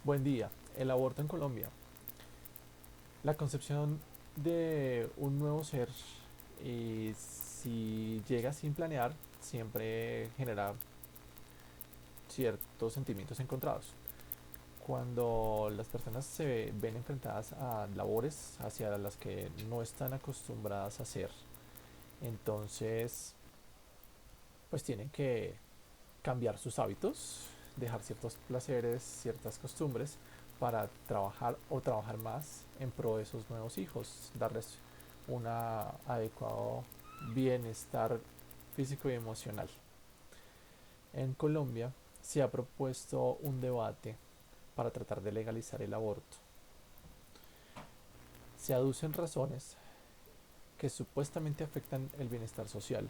Buen día. El aborto en Colombia. La concepción de un nuevo ser, si llega sin planear, siempre genera ciertos sentimientos encontrados. Cuando las personas se ven enfrentadas a labores hacia las que no están acostumbradas a hacer, entonces pues tienen que cambiar sus hábitos, dejar ciertos placeres, ciertas costumbres para trabajar o trabajar más en pro de esos nuevos hijos, darles un adecuado bienestar físico y emocional. En Colombia se ha propuesto un debate para tratar de legalizar el aborto. Se aducen razones que supuestamente afectan el bienestar social,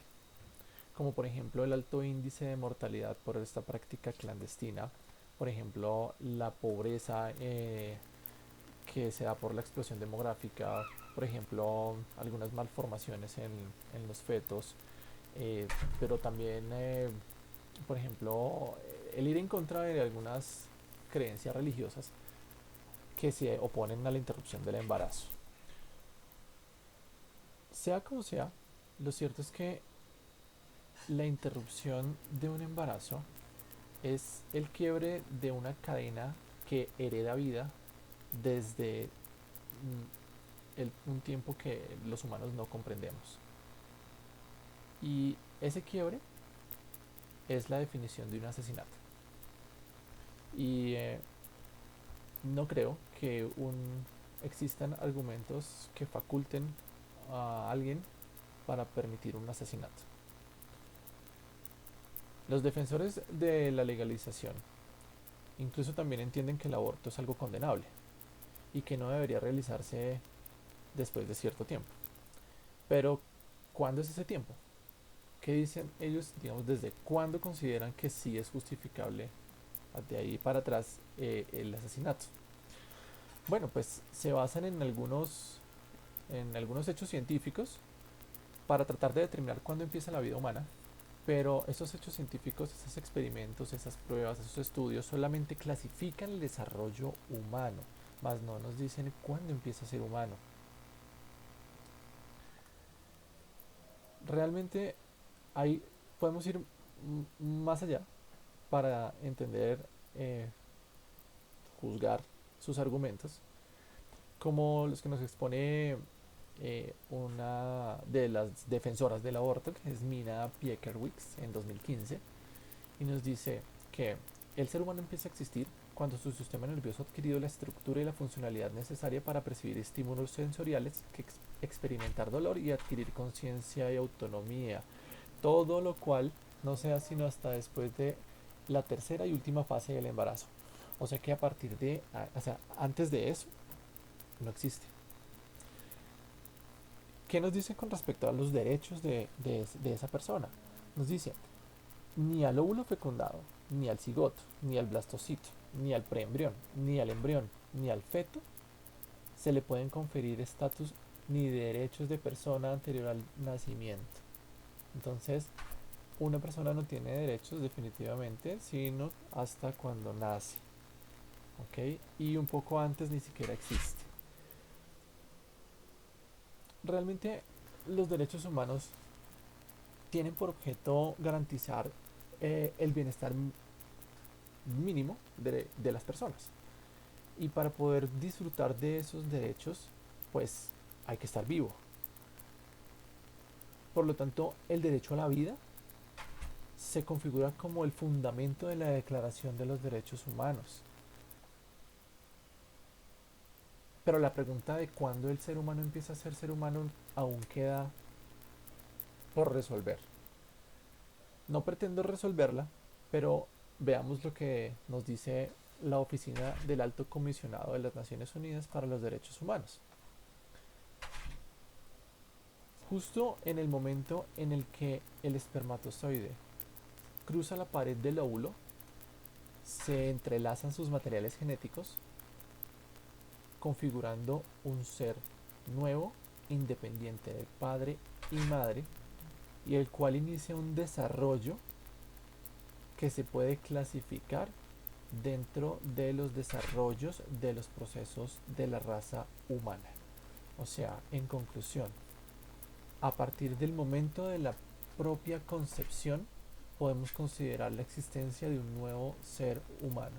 como por ejemplo el alto índice de mortalidad por esta práctica clandestina, por ejemplo la pobreza que se da por la explosión demográfica, por ejemplo algunas malformaciones en los fetos, eh, pero también, por ejemplo, el ir en contra de algunas creencias religiosas que se oponen a la interrupción del embarazo. Sea como sea, lo cierto es que la interrupción de un embarazo es el quiebre de una cadena que hereda vida desde un tiempo que los humanos no comprendemos. Y ese quiebre es la definición de un asesinato. Y no creo que existan argumentos que faculten a alguien para permitir un asesinato. Los defensores de la legalización incluso también entienden que el aborto es algo condenable y que no debería realizarse después de cierto tiempo. Pero, ¿cuándo es ese tiempo? ¿Qué dicen ellos, digamos, desde cuándo consideran que sí es justificable de ahí para atrás el asesinato? Bueno, pues se basan en algunos hechos científicos para tratar de determinar cuándo empieza la vida humana, pero esos hechos científicos, esos experimentos, esas pruebas, esos estudios solamente clasifican el desarrollo humano, más no nos dicen cuándo empieza a ser humano. Realmente ahí podemos ir más allá para entender, juzgar sus argumentos, como los que nos expone una de las defensoras del aborto, que es Mina Piekerwicz, en 2015, y nos dice que el ser humano empieza a existir cuando su sistema nervioso ha adquirido la estructura y la funcionalidad necesaria para percibir estímulos sensoriales, que experimentar dolor y adquirir conciencia y autonomía, todo lo cual no se da sino hasta después de la tercera y última fase del embarazo. O sea que a partir de, o sea, antes de eso, no existe. ¿Qué nos dice con respecto a los derechos de esa persona? Nos dice, ni al óvulo fecundado, ni al cigoto, ni al blastocito, ni al preembrión, ni al embrión, ni al feto se le pueden conferir estatus ni derechos de persona anterior al nacimiento. Entonces, una persona no tiene derechos definitivamente, sino hasta cuando nace, ¿ok? Y un poco antes ni siquiera existe. Realmente los derechos humanos tienen por objeto garantizar el bienestar mínimo de las personas. Y para poder disfrutar de esos derechos, pues hay que estar vivo. Por lo tanto, el derecho a la vida se configura como el fundamento de la Declaración de los Derechos Humanos. Pero la pregunta de cuándo el ser humano empieza a ser ser humano aún queda por resolver. No pretendo resolverla, pero veamos lo que nos dice la Oficina del Alto Comisionado de las Naciones Unidas para los Derechos Humanos. Justo en el momento en el que el espermatozoide cruza la pared del óvulo, se entrelazan sus materiales genéticos, configurando un ser nuevo, independiente de padre y madre, y el cual inicia un desarrollo que se puede clasificar dentro de los desarrollos de los procesos de la raza humana. O sea, en conclusión, a partir del momento de la propia concepción, podemos considerar la existencia de un nuevo ser humano.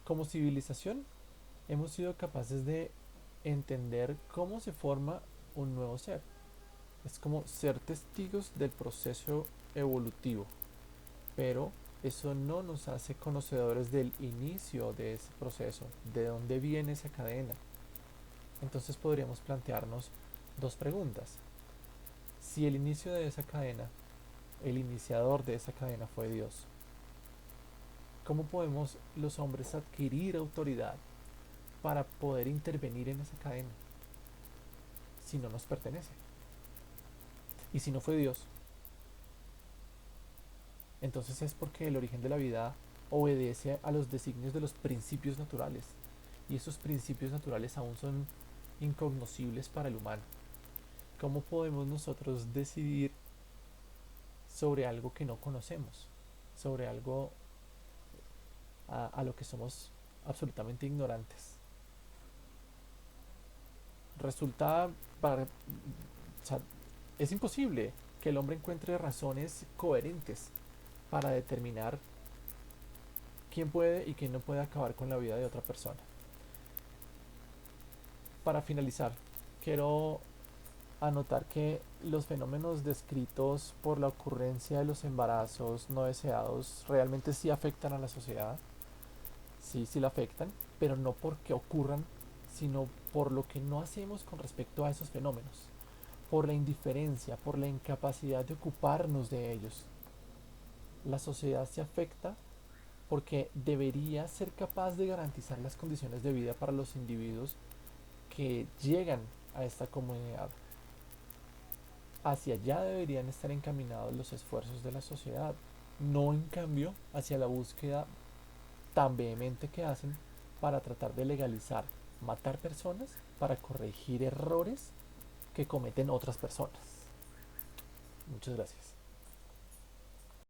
Como civilización, hemos sido capaces de entender cómo se forma un nuevo ser. Es como ser testigos del proceso evolutivo, pero eso no nos hace conocedores del inicio de ese proceso, de dónde viene esa cadena. Entonces podríamos plantearnos dos preguntas. Si el inicio de esa cadena, el iniciador de esa cadena fue Dios, ¿cómo podemos los hombres adquirir autoridad para poder intervenir en esa cadena si no nos pertenece? Y si no fue Dios, entonces es porque el origen de la vida obedece a los designios de los principios naturales. Y esos principios naturales aún son incognoscibles para el humano. ¿Cómo podemos nosotros decidir sobre algo que no conocemos? Sobre algo a lo que somos absolutamente ignorantes. Resulta para, o sea, es imposible que el hombre encuentre razones coherentes para determinar quién puede y quién no puede acabar con la vida de otra persona. Para finalizar, quiero anotar que los fenómenos descritos por la ocurrencia de los embarazos no deseados realmente sí afectan a la sociedad, sí la afectan, pero no porque ocurran, sino por lo que no hacemos con respecto a esos fenómenos, por la indiferencia, por la incapacidad de ocuparnos de ellos. La sociedad se afecta porque debería ser capaz de garantizar las condiciones de vida para los individuos que llegan a esta comunidad. Hacia allá deberían estar encaminados los esfuerzos de la sociedad, no en cambio hacia la búsqueda tan vehemente que hacen para tratar de legalizar matar personas para corregir errores que cometen otras personas. Muchas gracias.